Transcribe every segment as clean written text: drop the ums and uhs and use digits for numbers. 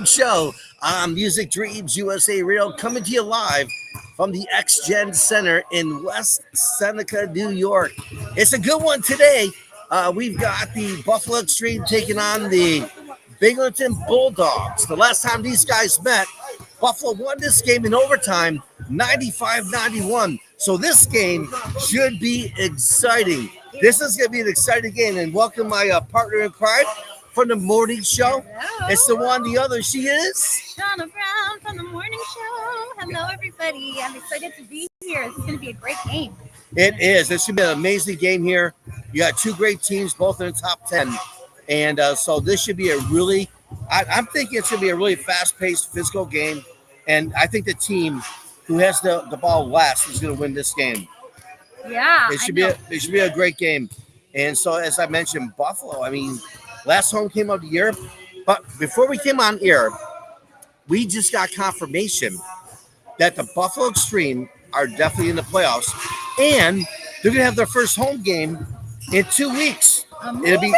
show on Music Dreams USA Radio, coming to you live from the X Gen Center in West Seneca, New York. It's a good one today. We've got the Buffalo Extreme taking on the Binghamton Bulldogs. The last time these guys met, Buffalo won this game in overtime, 95-91. So this game should be exciting. This is going to be an exciting game. And welcome my partner in crime from the morning show. Hello. It's the one, the other. She is Shauna Brown from the morning show. Hello, everybody. I'm excited to be here. This is going to be a great game. It is. This should be an amazing game here. You got two great teams, both in the top 10. And so this should be a really, I'm thinking it's going to be a really fast-paced, physical game. And I think the team who has the ball last is going to win this game. Yeah, It should be a great game. And so, as I mentioned, Buffalo, I mean, last home game of the year. But before we came on air, we just got confirmation that the Buffalo Extreme are definitely in the playoffs. And they're going to have their first home game in 2 weeks. Amazing. It'll be,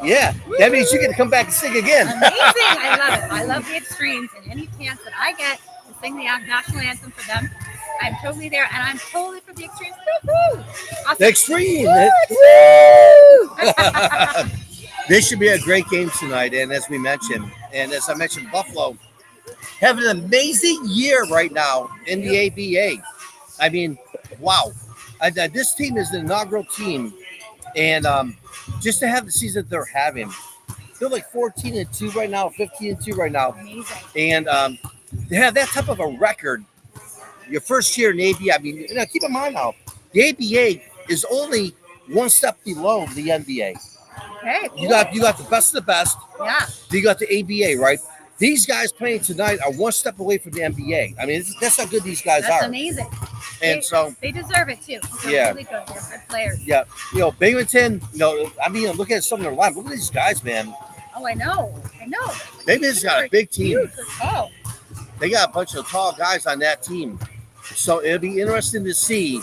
yeah. That means you get to come back and sing again. Amazing. I love it. I love the Extremes, and any chance that I get to sing the national anthem for them, I'm totally there, and I'm totally for the Extremes. Woo-hoo! Awesome. The Extreme. Woo! This should be a great game tonight. And as we mentioned, and as I mentioned, Buffalo having an amazing year right now in the ABA. I mean, wow. This team is the inaugural team. And just to have the season they're having, they're like 14-2 right now, 15-2 right now. Amazing. And to have that type of a record, your first year in the ABA, I mean, keep in mind now, the ABA is only one step below the NBA. Okay. Cool. You got the best of the best. Yeah. You got the ABA, right? These guys playing tonight are one step away from the NBA. I mean, that's how good these guys That's are. amazing. And so they deserve it too. They're Yeah. really good. They're good players. yeah, Binghamton. I mean, look at some of their line. Look at these guys, man. Oh, I know. Binghamton's got a big team. Huge. They're tall. They got a bunch of tall guys on that team. So it'll be interesting to see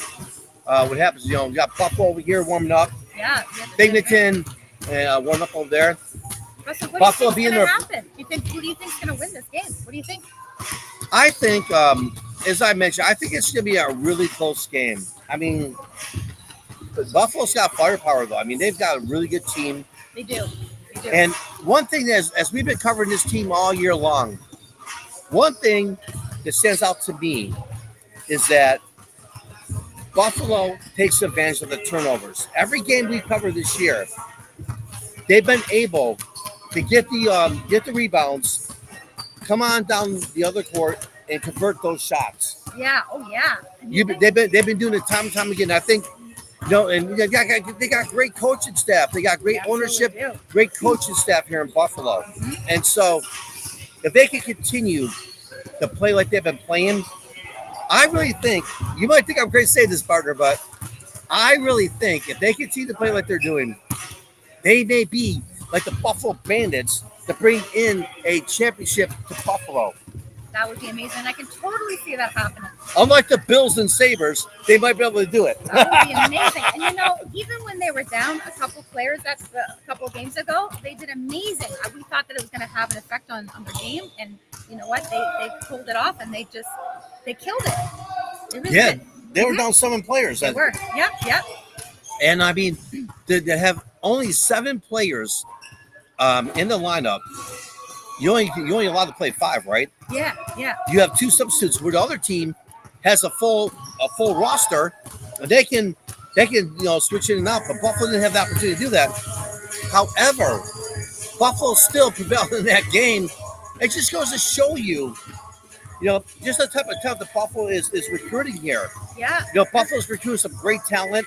what happens. We got Buffalo over here warming up. Yeah. Binghamton warming up over there. So Buffalo what do being you think's there. going to happen? Who do you think's going to win this game? What do you think? I think, as I mentioned, I think it's going to be a really close game. I mean, Buffalo's got firepower, though. I mean, they've got a really good team. They do. And one thing is, as we've been covering this team all year long, one thing that stands out to me is that Buffalo takes advantage of the turnovers. Every game we cover this year, they've been able to get the rebounds, come on down the other court, and convert those shots. Yeah. Oh, yeah. They've been doing it time and time again. I think, and they got great coaching staff. They got great ownership, great coaching staff here in Buffalo. And so, if they can continue to play like they've been playing, I really think, you might think I'm crazy to say this, partner, but I really think if they continue to play like they're doing, they may be like the Buffalo Bandits to bring in a championship to Buffalo. That would be amazing. I can totally see that happening. Unlike the Bills and Sabres, they might be able to do it. That would be amazing. And even when they were down a couple players a couple of games ago, they did amazing. We thought that it was going to have an effect on their game, and you know what? They pulled it off, and they killed it. They really did. They were down 7 players. They were. Yep. And I mean, they have only 7 players in the lineup. You only allowed to play 5, right? Yeah. You have 2 substitutes where the other team has a full roster. They can switch in and out, but Buffalo didn't have the opportunity to do that. However, Buffalo still prevailed in that game. It just goes to show you, just the type of talent that Buffalo is recruiting here. Yeah. Buffalo's recruiting some great talent.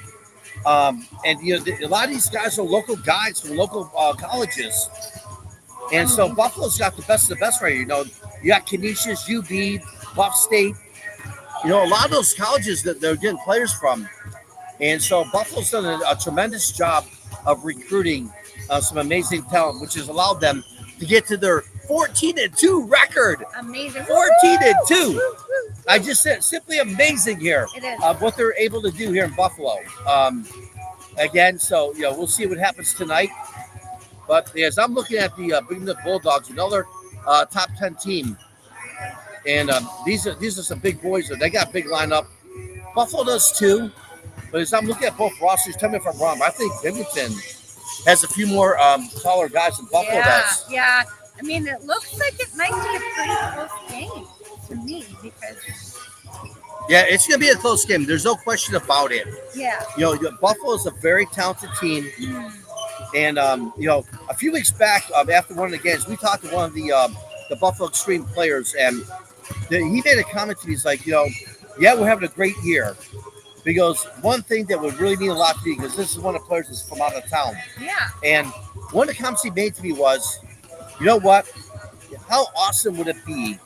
And a lot of these guys are local guys from local colleges. And so Buffalo's got the best of the best right here. You got Canisius, UB, Buff State. A lot of those colleges that they're getting players from. And so Buffalo's done a tremendous job of recruiting some amazing talent, which has allowed them to get to their 14-2 record. Amazing. 14-2. I just said simply amazing here. It is. What they're able to do here in Buffalo. Again, so we'll see what happens tonight. But as I'm looking at the Binghamton Bulldogs, another top 10 team. And these are some big boys. They got a big lineup. Buffalo does too. But as I'm looking at both rosters, tell me if I'm wrong. I think Binghamton has a few more taller guys than Buffalo does. Yeah. I mean, it looks like it might be a pretty close game to me because, Yeah, it's going to be a close game. There's no question about it. yeah. Buffalo is a very talented team. Mm. And, a few weeks back, after one of the games, we talked to one of the Buffalo Extreme players, and he made a comment to me. He's like, yeah, we're having a great year. Because one thing that would really mean a lot to me, because this is one of the players that's from out of town. Yeah. And one of the comments he made to me was, you know what? How awesome would it be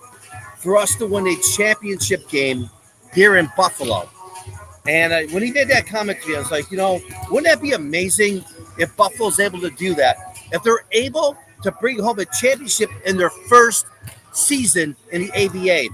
for us to win a championship game here in Buffalo? And when he made that comment to me, I was like, wouldn't that be amazing if Buffalo's able to do that? If they're able to bring home a championship in their first season in the ABA.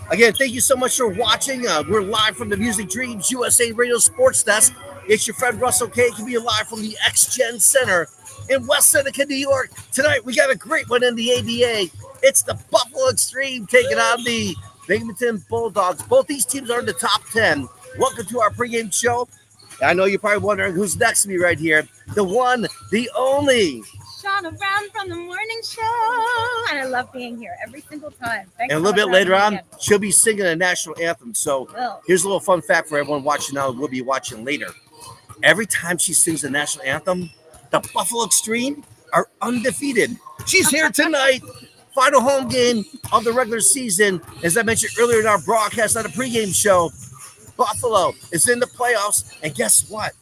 Again, thank you so much for watching. We're live from the Music Dreams USA Radio Sports Desk. It's your friend Russell K. Coming live from the X-Gen Center in West Seneca, New York. Tonight, we got a great one in the ABA. It's the Buffalo Extreme taking on the Binghamton Bulldogs. Both these teams are in the top 10. Welcome to our pregame show. I know you're probably wondering who's next to me right here. The one, the only Shauna Brown from the morning show. And I love being here every single time. Thanks and a little bit later on, she'll be singing a national anthem. So here's a little fun fact for everyone watching now. We'll be watching later. Every time she sings the national anthem, the Buffalo Extreme are undefeated. She's here tonight. Final home game of the regular season. As I mentioned earlier in our broadcast on the pregame show, Buffalo is in the playoffs. And guess what?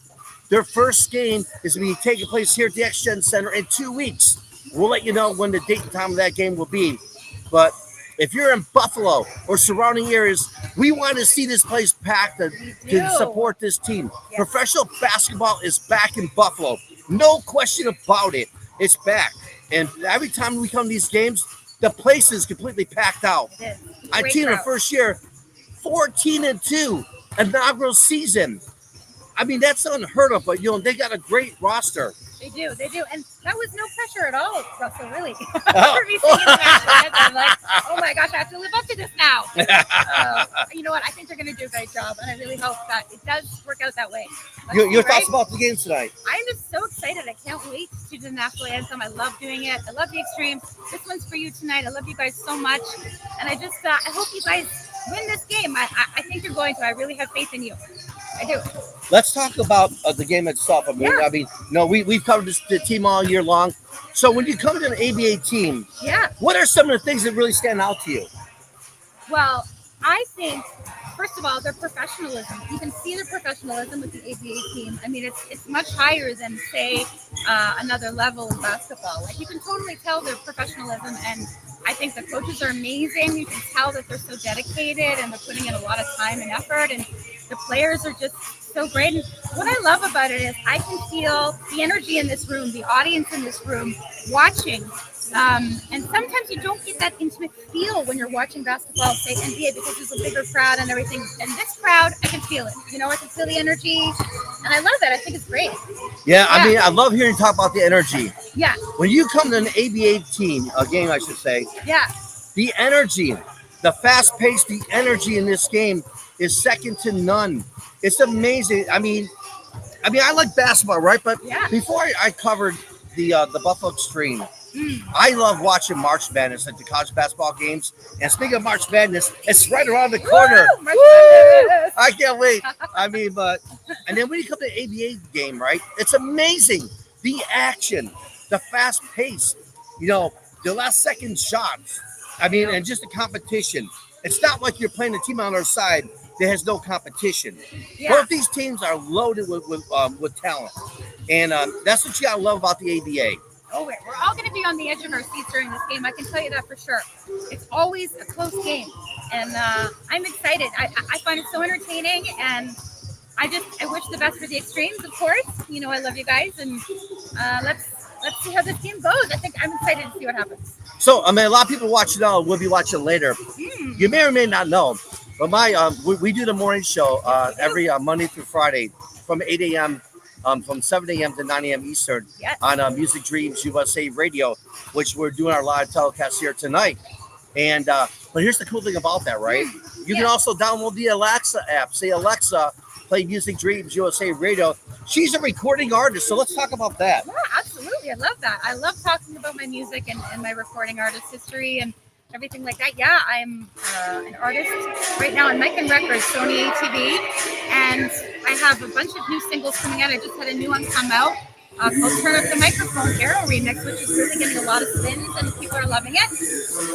Their first game is going to be taking place here at the X-Gen Center in 2 weeks. We'll let you know when the date and time of that game will be. But if you're in Buffalo or surrounding areas, we want to see this place packed to support this team. Yes. Professional basketball is back in Buffalo. No question about it. It's back. And every time we come to these games, the place is completely packed out. Our team in the first year, 14-2, inaugural season. I mean, that's unheard of, but they got a great roster. They do. And that was no pressure at all, Russell, really. For me singing the national anthem, I'm like, oh my gosh, I have to live up to this now. You know what? I think they're going to do a great job, and I really hope that it does work out that way. Your thoughts about the game tonight? I'm just so excited. I can't wait to do the national anthem. I love doing it. I love the Extremes. This one's for you tonight. I love you guys so much. And I just, I hope you guys win this game. I think you're going to. I really have faith in you. I do. Let's talk about the game itself. We've covered the team all year long. So when you come to an ABA team, what are some of the things that really stand out to you? Well, I think, first of all, their professionalism. You can see the professionalism with the ABA team. I mean, it's much higher than, say, another level in basketball. Like, you can totally tell their professionalism, and I think the coaches are amazing. You can tell that they're so dedicated, and they're putting in a lot of time and effort, and the players are just so great. And what I love about it is I can feel the energy in this room, the audience in this room watching. And sometimes you don't get that intimate feel when you're watching basketball, say NBA, because there's a bigger crowd and everything. And this crowd, I can feel it. I can feel the energy. And I love that. I think it's great. Yeah, I mean, I love hearing you talk about the energy. Yeah. When you come to an ABA team, a game, I should say. Yeah. The energy, the fast pace, the energy in this game is second to none. It's amazing. I mean, I like basketball, right? But before I covered the Buffalo Extreme, I love watching March Madness at the college basketball games. And speaking of March Madness, it's right around the corner. Woo! I can't wait. I mean, and then when you come to the ABA game, right? It's amazing. The action, the fast pace, the last second shots. I mean, and just the competition. It's not like you're playing a team on our side that has no competition. Both these teams are loaded with talent. And that's what you got to love about the ABA. Oh, we're all going to be on the edge of our seats during this game. I can tell you that for sure. It's always a close game. And I'm excited. I find it so entertaining. And I wish the best for the Extremes, of course. I love you guys. And let's see how this game goes. I'm excited to see what happens. So, a lot of people watching now will be watching later. You may or may not know, but we do the morning show every Monday through Friday from 8 a.m. from 7 a.m. to 9 a.m. Eastern Yes. on Music Dreams USA Radio, which we're doing our live telecast here tonight. And but here's the cool thing about that, right? You can Yeah. also download the Alexa app. Say, Alexa, play Music Dreams USA Radio. She's a recording artist, so let's talk about that. Yeah, absolutely. I love that. I love talking about my music and my recording artist history and everything like that. Yeah, I'm an artist right now on Mic and Records, Sony ATV, and I have a bunch of new singles coming out. I just had a new one come out called Turn Up the Microphone Carol Remix, which is really getting a lot of spins and people are loving it.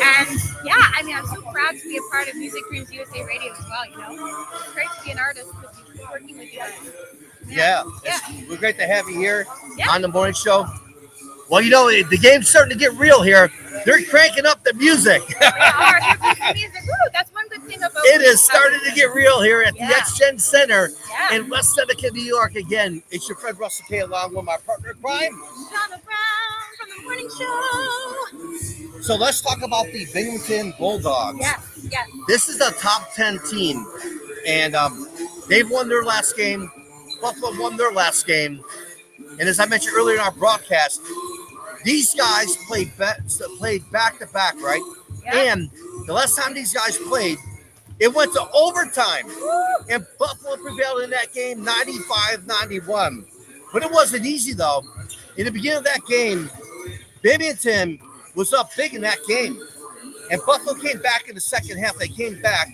And yeah, I mean, I'm so proud to be a part of Music Dreams USA Radio as well, you know. It's great to be an artist working with you guys. Yeah, Yeah. we're great to have you here Yeah. on the morning show. Well, you know, the game's starting to get real here. They're cranking up the music. They are. They're music. Woo, that's one good thing about It is starting to get real here at the Yeah. XGen Center Yeah. in West Seneca, New York. Again, it's your friend Russell K along with my partner in crime. Donna Brown from the morning show. So let's talk about the Binghamton Bulldogs. Yes, yes. This is a top 10 team, and they've won their last game. Buffalo won their last game. And as I mentioned earlier in our broadcast, these guys played back to back, right? Yeah. And the last time these guys played, it went to overtime. Woo. And Buffalo prevailed in that game 95-91. But it wasn't easy, though. In the beginning of that game, Binghamton was up big in that game. And Buffalo came back in the second half. They came back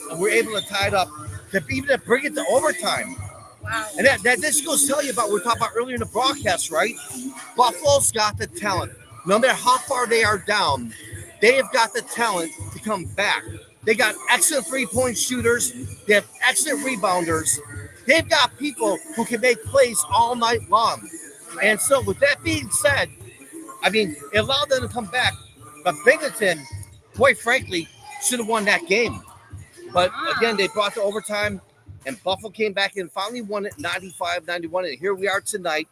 and were able to tie it up to even bring it to overtime. Wow. And that this goes to tell you about what we talked about earlier in the broadcast, right? Buffalo's got the talent. No matter how far they are down, they have got the talent to come back. They got excellent three-point shooters. They have excellent rebounders. They've got people who can make plays all night long. And so with that being said, I mean, it allowed them to come back. But Binghamton, quite frankly, should have won that game. But again, they brought the overtime. And Buffalo came back and finally won it 95-91. And here we are tonight,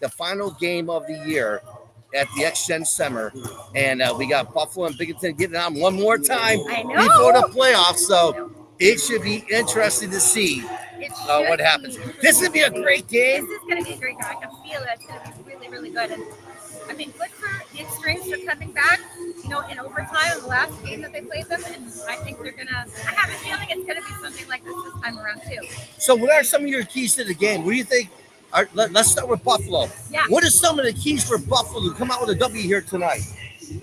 the final game of the year at the XGen Center. And we got Buffalo and Binghamton getting on one more time I know. before the playoffs. So it should be interesting to see It what should happens. be. This would be a great game. This is going to be a great game. I can feel it. It's going to be really, really good. And I mean, good for the Extremes for coming back, you know, in overtime in the last game that they played them. And I think they're going to, I have a feeling it's going to be something like this time around, too. So what are some of your keys to the game? What do you think? Let's start with Buffalo. Yeah. What are some of the keys for Buffalo to come out with a W here tonight?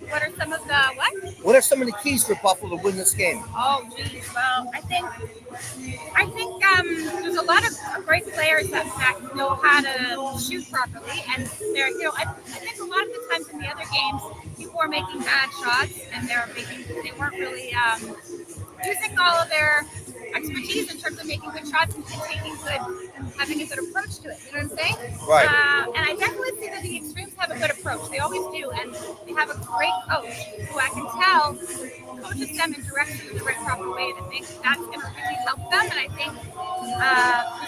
What are some of the what? What are some of the keys for Buffalo to win this game? Oh, geez. Well, I think there's a lot of great players that know how to shoot properly, and they're, you know, I think a lot of the times in the other games, people were making bad shots, and they weren't really using all of their expertise in terms of making good shots and having a good approach to it. You know what I'm saying? Right. And I definitely see that the Extremes have a good approach. They always do, and they have a great coach who I can tell coaches them and directs them in the right proper way. And I think that's going to really help them. And I think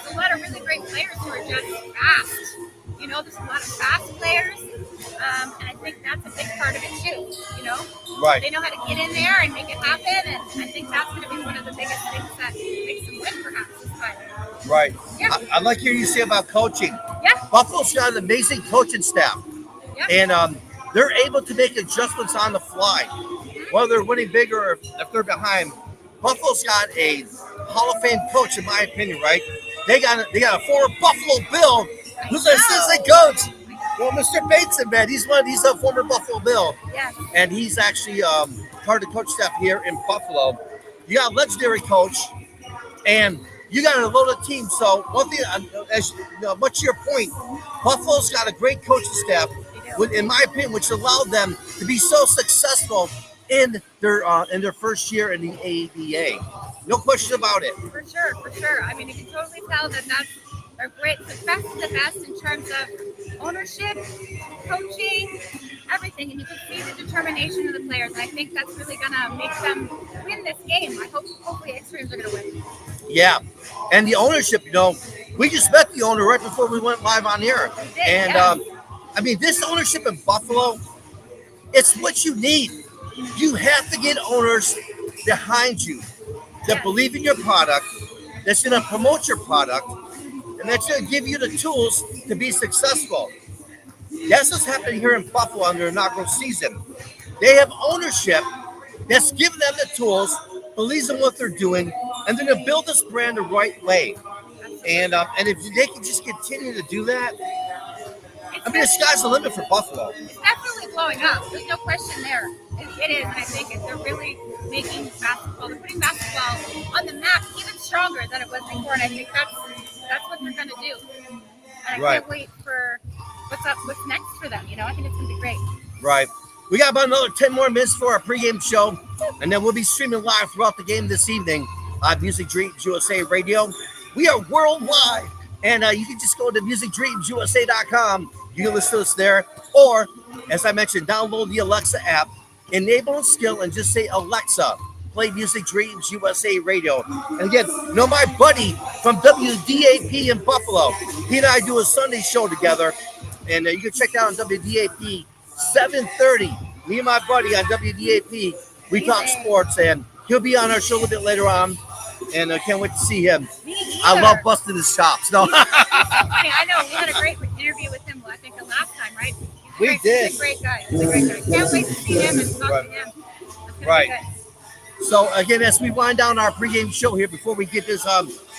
there's a lot of really great players who are just fast. You know, there's a lot of fast players, and I think that's a big part of it too. You know, Right. They know how to get in there and make it happen, and I think that's going to be one of the biggest things that makes them win, perhaps this time. Right. Yeah. I like hearing you say about coaching. Yeah. Buffalo's got an amazing coaching staff, Yeah. and they're able to make adjustments on the fly, whether they're winning big or if they're behind. Buffalo's got a Hall of Fame coach, in my opinion. Right? They got a former Buffalo Bill who's their assistant coach. Well, Mr. Bateson, man, he's a former Buffalo Bill, Yeah. and he's actually part of the coach staff here in Buffalo. You got a legendary coach, and you got a loaded team. So one thing, as you know, much to your point, Buffalo's got a great coaching staff, in my opinion, which allowed them to be so successful in their first year in the ABA. No question about it. For sure, for sure. I mean, you can totally tell that that's a great, the best of the best in terms of ownership, coaching, everything. And you can see the determination of the players. And I think that's really going to make them win this game. Hopefully Extremes are going to win. Yeah, and the ownership, you know, we just met the owner right before we went live on here. We did, And yes. I mean, this ownership in Buffalo, it's what you need. You have to get owners behind you that Yes. believe in your product, that's going to promote your product, and that's going to give you the tools to be successful. That's what's happening here in Buffalo on their inaugural season. They have ownership that's giving them the tools, believes in what they're doing, and they're going to build this brand the right way. And if they can just continue to do that, I mean, the sky's the limit for Buffalo. It's definitely blowing up. There's no question there. It is, and I think they're really making basketball. They're putting basketball on the map even stronger than it was before, and I think that's what they're going to do. And I can't wait for what's next for them. I think it's going to be great. Right. We got about another 10 more minutes for our pregame show, and then we'll be streaming live throughout the game this evening on Music Dreams USA Radio. We are worldwide, and you can just go to musicdreamsusa.com. You can listen to us there, or, as I mentioned, download the Alexa app, enable a skill, and just say, Alexa, play Music Dreams USA Radio. And again, my buddy from WDAP in Buffalo, he and I do a Sunday show together, and you can check that out on WDAP 7:30. Me and my buddy on WDAP, we talk sports, and he'll be on our show a little bit later on, and I can't wait to see him. I love busting his chops. No, I know. We had a great interview with him, I think, the last time, right? We did. He's a great guy. Can't wait to see him and talk to him. Right. So, again, as we wind down our pregame show here before we get this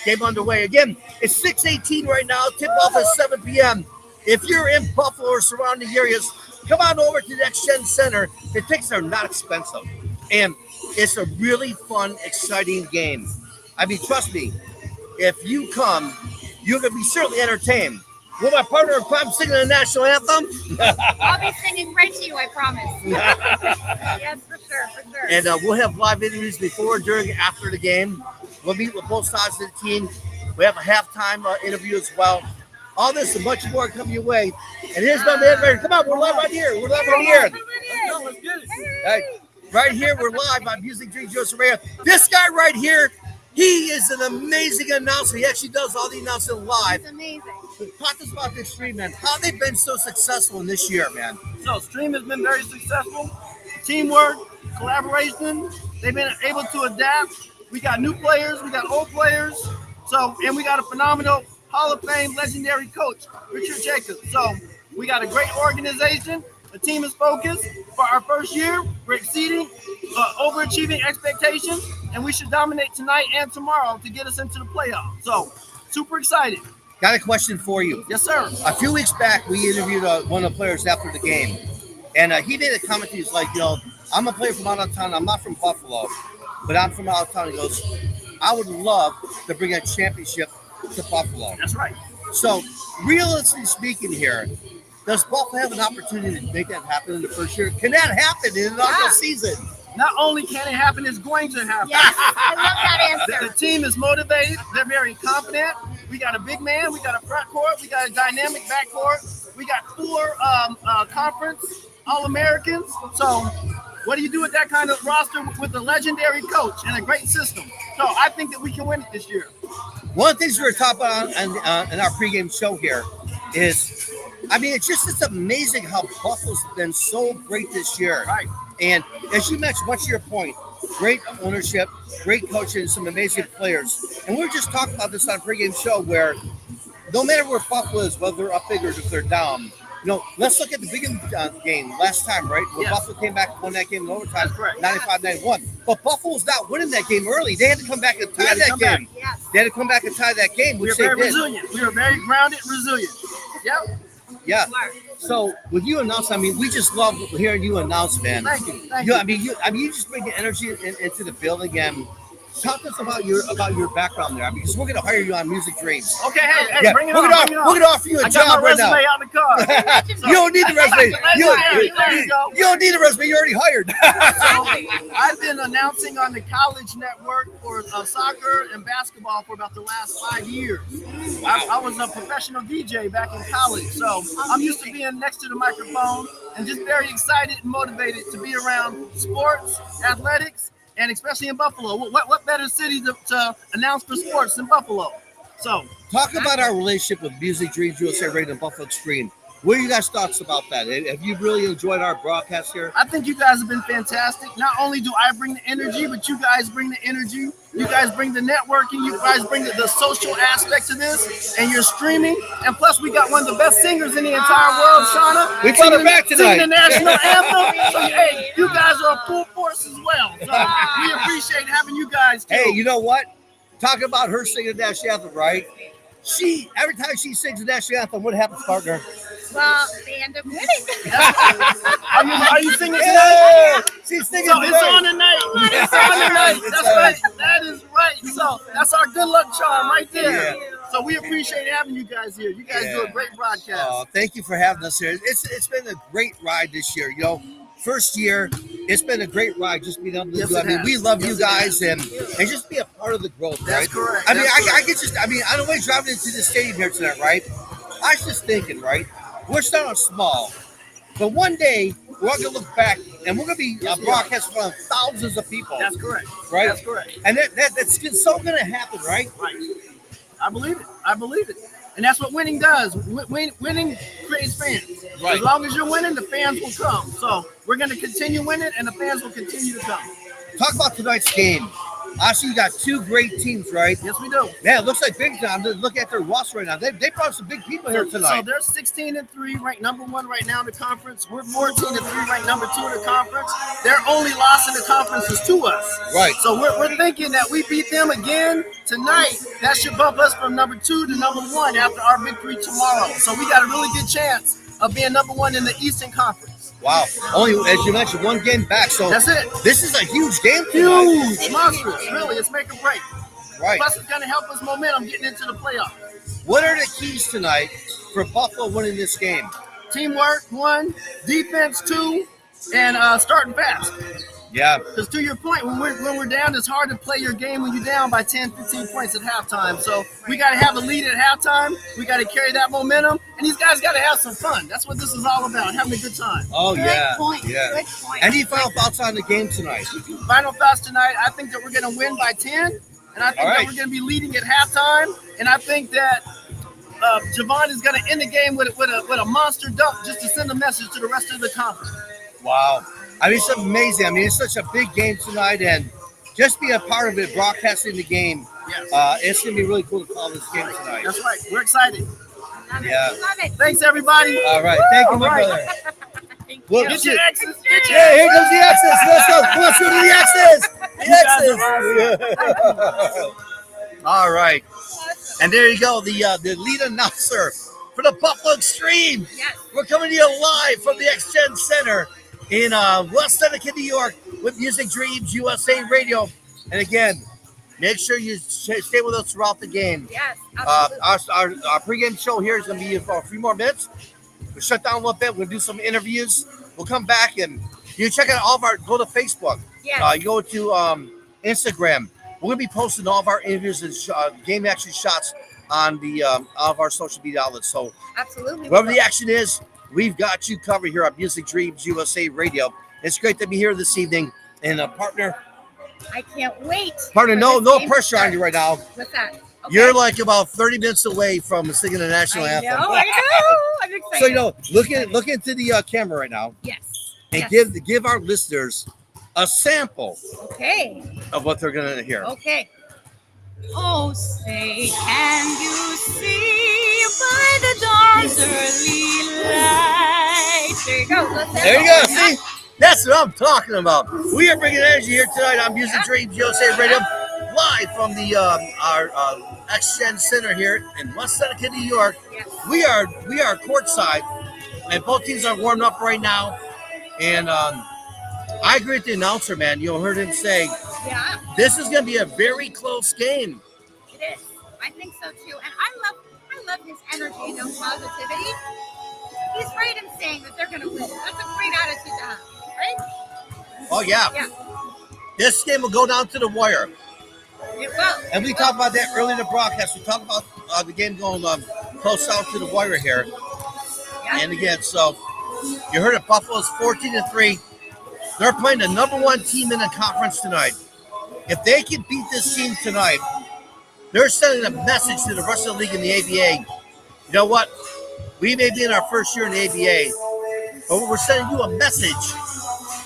game underway, again, it's 6:18 right now. Tip-off is 7 p.m. If you're in Buffalo or surrounding areas, come on over to the Next Gen Center. The tickets are not expensive, and it's a really fun, exciting game. I mean, trust me, if you come, you're going to be certainly entertained. Will my partner in crime singing the national anthem? I'll be singing right to you, I promise. Yes, for sure. And we'll have live interviews before, during, after the game. We'll meet with both sides of the team. We have a halftime interview as well. All this and much more coming your way. And here's my man, Ray. Come on, we're live right here. Let's get it. Right here, we're live on Music Dreams USA Radio. This guy right here, he is an amazing announcer. He actually does all the announcing live. It's amazing. Talk to us about this stream, man. How they've been so successful in this year, man. So Stream has been very successful. Teamwork, collaboration. They've been able to adapt. We got new players. We got old players. And we got a phenomenal Hall of Fame legendary coach, Richard Jacobs. So we got a great organization. The team is focused. For our first year, we're exceeding, overachieving expectations, and we should dominate tonight and tomorrow to get us into the playoffs. So super excited. Got a question for you. Yes, sir. A few weeks back, we interviewed one of the players after the game, and he made a comment. He's like, I'm a player from out of town. I'm not from Buffalo, but I'm from out of town. He goes, I would love to bring a championship to Buffalo. That's right. So, realistically speaking here, does Buffalo have an opportunity to make that happen in the first year? Can that happen in the inaugural season? Not only can it happen, it's going to happen. Yes, I love that answer. The team is motivated. They're very confident. We got a big man. We got a front court. We got a dynamic back court. We got 4 conference All-Americans. So what do you do with that kind of roster with a legendary coach and a great system? So I think that we can win it this year. One of the things we were talking about in our pregame show here is, I mean, it's amazing how Buffalo's been so great this year. Right. And as you mentioned, much to your point, great ownership, great coaching, some amazing players. And we were just talking about this on a pregame show where no matter where Buffalo is, whether they're up big or if they're down, let's look at the big game last time, right? Where Buffalo came back and won that game in overtime, 95-91. But Buffalo's not winning that game early. They had to come back and tie that game. Yes. They had to come back and tie that game, which We are they very did. resilient. We are very grounded, resilient. Yep. Yeah. So with you announce, I mean, we just love hearing you announce, man. Thank you. I mean, you just bring the energy into the building. And talk to us about your background there. I mean, because we're gonna hire you on Music Dreams. Okay, hey, bring it on. We're gonna offer you a I got job my right now. resume out the car. You don't need the resume. There you go. You don't need a resume. You're already hired. I've been announcing on the college network for soccer and basketball for about the last 5 years. I was a professional DJ back in college, so I'm used to being next to the microphone and just very excited and motivated to be around sports, athletics, and especially in Buffalo. What better city to announce for sports than Buffalo? So talk about our relationship with Music Dreams USA Radio and Buffalo Extreme. What are you guys' thoughts about that? Have you really enjoyed our broadcast here? I think you guys have been fantastic. Not only do I bring the energy, but you guys bring the energy. You guys bring the networking. You guys bring the social aspect to this, and you're streaming. And plus, we got one of the best singers in the entire world, Shauna. We brought her back tonight. Singing the national anthem. So, hey, you guys are a full force as well. So we appreciate having you guys, too. Hey, you know what? Talking about her singing the national anthem, right? Every time she sings the national anthem, what happens, partner? Well, they end up winning. Are you singing tonight? Yeah, she's singing So it's tonight. on tonight. It's on tonight. That's right. That is right. So that's our good luck charm right there. Yeah. So we appreciate having you guys here. You guys do a great broadcast. Thank you for having us here. It's been a great ride this year. You know, first year, it's been a great ride just being able to do. I mean, we love you guys and just be a part of the growth, right? That's correct. I mean, I could just, on the way driving into the stadium here tonight, right? I was just thinking, right? We're starting small, but one day we're going to look back and we're going to be broadcasting in front of thousands of people. That's correct. Right? That's correct. And that's so going to happen, right? Right. I believe it. I believe it. And that's what winning does. Winning creates fans. Right. As long as you're winning, the fans will come. So we're going to continue winning, and the fans will continue to come. Talk about tonight's game. Obviously, you got two great teams, right? Yes, we do. Man, it looks like Big Time. Look at their roster right now. They brought some big people here So tonight. they're 16-3, ranked number 1 right now in the conference. We're 14-3, ranked number 2 in the conference. Their only loss in the conference is to us. Right. So we're thinking that we beat them again tonight. That should bump us from number 2 to number 1 after our victory tomorrow. So we got a really good chance of being number 1 in the Eastern Conference. Wow. Only, as you mentioned, one game back. So That's it. this is a huge game tonight. Huge, monstrous, really. It's make or break. Right. Plus, it's going to help us momentum getting into the playoffs. What are the keys tonight for Buffalo winning this game? Teamwork, 1, defense, 2, and starting fast. Yeah. Because to your point, when we're down, it's hard to play your game when you're down by 10, 15 points at halftime. So we got to have a lead at halftime. We got to carry that momentum. And these guys got to have some fun. That's what this is all about, having a good time. Oh, Good yeah. point. Yeah. Good point. Any final thoughts on the game tonight? Final thoughts tonight, I think that we're going to win by 10. And I think that we're going to be leading at halftime. And I think that Javon is going to end the game with a monster dunk just to send a message to the rest of the conference. Wow. I mean, it's amazing. I mean, it's such a big game tonight, and just be a part of it, broadcasting the game. Yes. It's going to be really cool to follow this game tonight. That's right. We're excited. Love it. Yeah. Love it. Thanks, everybody. All right. Thank you, my All right. brother. Thank Well, you. Get your X's. Get your Yeah, here comes the X's. Let's go. Let's go to the X's. All right. And there you go, the lead announcer for the Buffalo Extreme. Yes. We're coming to you live from the X-Gen Center in West Seneca, New York, with Music Dreams USA Radio. And again, make sure you stay with us throughout the game. Yes. Absolutely. Our pregame show here is going to be for a few more minutes. We'll shut down a little bit. We'll do some interviews. We'll come back and you check out all of our, go to Facebook. Yes. You go to Instagram. We're going to be posting all of our interviews and game action shots on the all of our social media outlets. So Absolutely. wherever the action is, we've got you covered here on Music Dreams USA Radio. It's great to be here this evening. And partner, I can't wait. no for this game to pressure on start. you right now. What's that? Okay. You're like about 30 minutes away from singing the national I anthem. know. I'm excited. So look into the camera right now Yes. and Yes. give our listeners a sample Okay. of what they're gonna hear. Okay. Oh, say, can you see by the dawn's early light? There you go. There you go. See, that's what I'm talking about. We are bringing energy here tonight on Music Dreams USA Radio, live from the our X-Gen Center here in West Seneca, New York. Yes. We are courtside, and both teams are warming up right now. And I agree with the announcer, man. You heard him say Yeah, this is going to be a very close game. it is. I think so too. And I love his energy and his positivity. He's right in saying that they're going to win. That's a great attitude to have, right? Oh yeah. Yeah, This game will go down to the wire. it will. And we talked about that earlier in the broadcast. We talked about the game going close out to the wire here. Yeah. And again, so you heard it. Buffalo's 14-3. They're playing the number one team in the conference tonight. If they can beat this team tonight, they're sending a message to the rest of the league in the ABA. You know what? We may be in our first year in the ABA, but we're sending you a message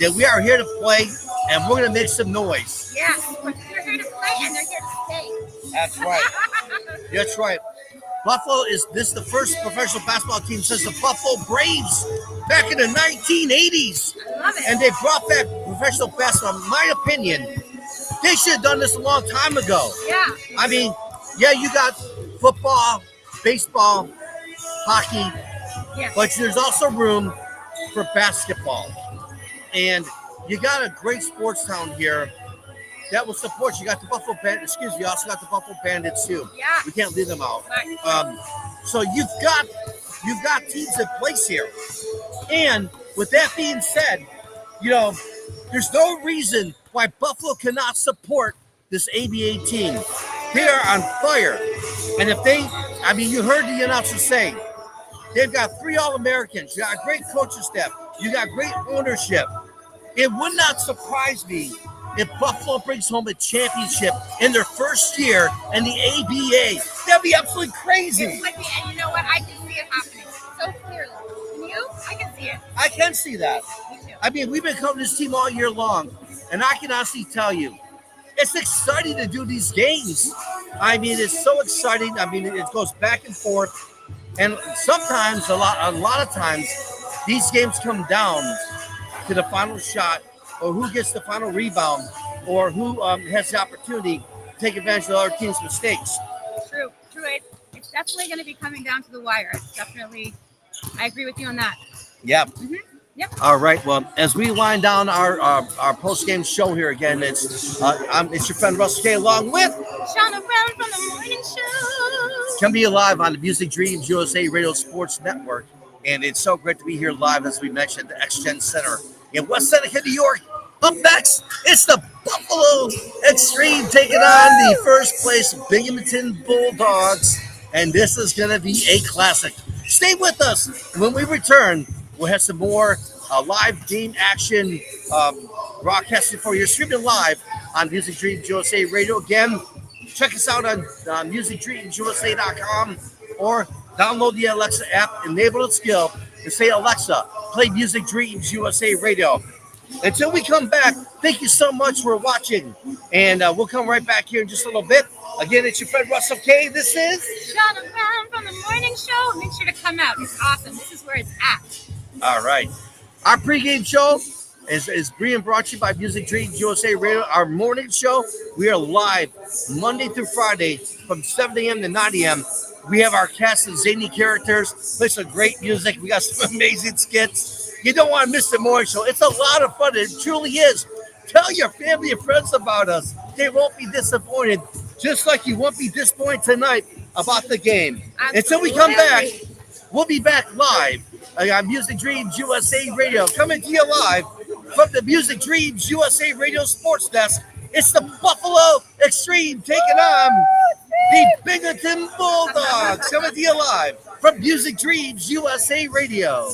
that we are here to play and we're going to make some noise. Yeah, but they're here to play and they're here to stay. That's right. That's right. Buffalo is the first professional basketball team since the Buffalo Braves back in the 1980s. I love it. And they brought back professional basketball. In my opinion, they should have done this a long time ago. Yeah. I mean, yeah, you got football, baseball, hockey, Yeah. but there's also room for basketball. And you got a great sports town here that will support you. You got the Buffalo Bandits. Excuse me, you also got the Buffalo Bandits too. Yeah. We can't leave them out. Right. So you've got teams in place here. And with that being said, there's no reason why Buffalo cannot support this ABA team. They are on fire. And you heard the announcer say, they've got 3 All-Americans. You got a great coaching staff. You got great ownership. It would not surprise me if Buffalo brings home a championship in their first year in the ABA. That'd be absolutely crazy. It would be, and you know what? I can see it happening so clearly. Can you? I can see it. I can see that. Me too. I mean, we've been covering this team all year long, and I can honestly tell you, it's exciting to do these games. I mean, it's so exciting. I mean, it goes back and forth, and sometimes, a lot of times, these games come down to the final shot, or who gets the final rebound, or who has the opportunity to take advantage of the other team's mistakes. True. It's definitely going to be coming down to the wire. It's definitely, I agree with you on that. Yeah. Mm-hmm. Yep. All right. Well, as we wind down our post-game show here again, it's your friend Russell K along with Shauna Brown from the morning show. Coming to you live on the Music Dreams USA Radio Sports Network. And it's so great to be here live, as we mentioned, at the X-Gen Center in West Seneca, New York. Up next, it's the Buffalo Extreme taking on the first place Binghamton Bulldogs. And this is going to be a classic. Stay with us. When we return, we'll have some more live game action broadcasting for you. Streaming live on Music Dreams USA Radio. Again, check us out on musicdreamsusa.com or download the Alexa app, enable the skill, and say, Alexa, play Music Dreams USA Radio. Until we come back, thank you so much for watching. And we'll come right back here in just a little bit. Again, it's your friend Russell K. This is Shauna Brown from the morning show. Make sure to come out. It's awesome. This is where it's at. all right. Our pregame show is being brought to you by Music Dreams USA Radio. Our morning show, we are live Monday through Friday from 7 a.m. to 9 a.m. We have our cast of zany characters, play some great music. We got some amazing skits. You don't want to miss the morning show. It's a lot of fun. It truly is. Tell your family and friends about us. They won't be disappointed, just like you won't be disappointed tonight about the game. Absolutely. Until we come back, we'll be back live on Music Dreams USA Radio. Coming to you live from the Music Dreams USA Radio Sports Desk. It's the Buffalo Extreme taking on the Binghamton Bulldogs. Coming to you live from Music Dreams USA Radio.